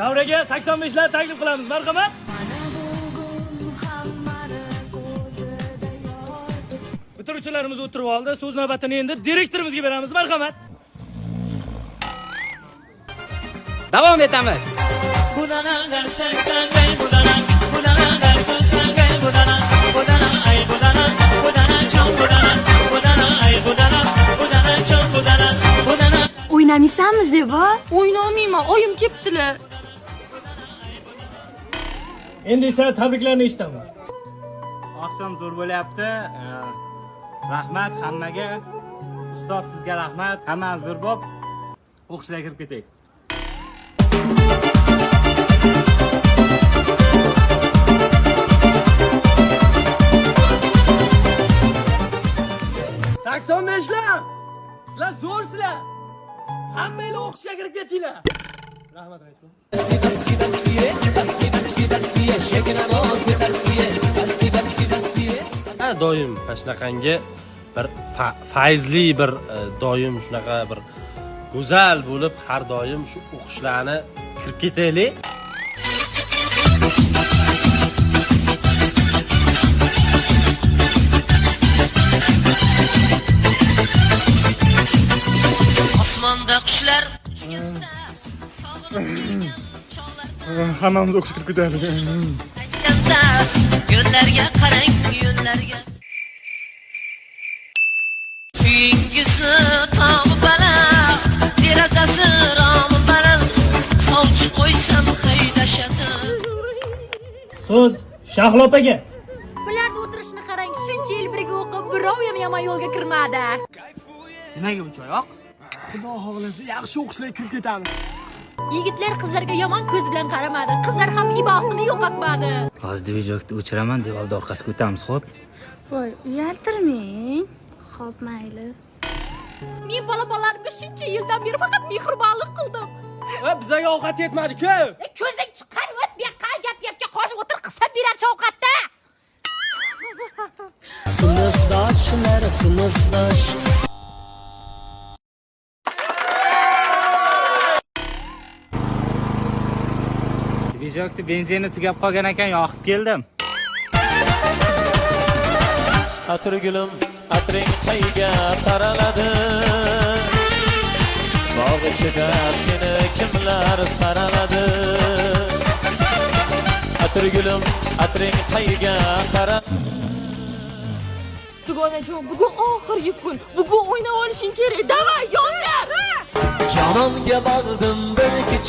Davraga 85 lar taklif qilamiz. Marhamat. Bitiruvchilarimiz o'tirib oldi. So'z navbatini endi direktorimizga beramiz. Marhamat. Davom etamiz. O'ynaysanmi Zebo? O'ynamayman, oyim keptilar. Endi esa tabriklarni eshitamiz. Oqshom zo'r bo'lyapti. Rahmat hammaga. Ustoz sizga rahmat. Hammamiz bir bo'lib o'qishlarga kirib ketaylik. Sizlar zo'rsizlar. Hammanglar o'qishga kirib ketinglar. Rahmat aytdim. Doim shunaqangi bir fayzli bir doim shunaqa bir go'zal bo'lib har doim shu o'qishlarni kirib ketaylik. Osmonda qushlar Hammamiz o'qishga kirib ketaylik. yo'llarga qarang, yo'llarga. Uyingizni tomi baland, derazasi romi baland, sovchi qo'ysam haydashadi. So'z Shahlo opaga. Bularni o'tirishni qarang, shuncha yil birga o'qib, birov ham yomon yo'lga kirmadi. Nimaga bu choyoq? Xudo xohlasa yaxshi o'qishlarga kirib ketamiz. Yigitlar qizlarga yomon ko'z bilan qaramadi. Qizlar ham ibosini yo'qotmadi. Hozir dvijokni o'chiraman, devorda orqasiga o'tamiz, xo'p? Voy, uyaltirmang. Xo'p, mayli. Men bolalarimga shuncha yildan beri faqat mehribonlik qildim. Bizga ovqat yetmadi-ku. Ko'zing chiqqan o't bu yoqqa gap-gapga qo'shib o'tir, qisab beradi ovqatda. Sinfdoshlar, sinfdosh. Dvijokda benzini tugab qolgan ekan, yoqib keldim. Atirgulim, atring qayga taraladi. Bog' ichida seni kimlar saraladi. Atirgulim, atring qayga taraladi. Dugonajon, bugun oxirgi kun. Bugun o'ynab olishing kerak. Davay, yonlar! Jononga bordim bir kecha.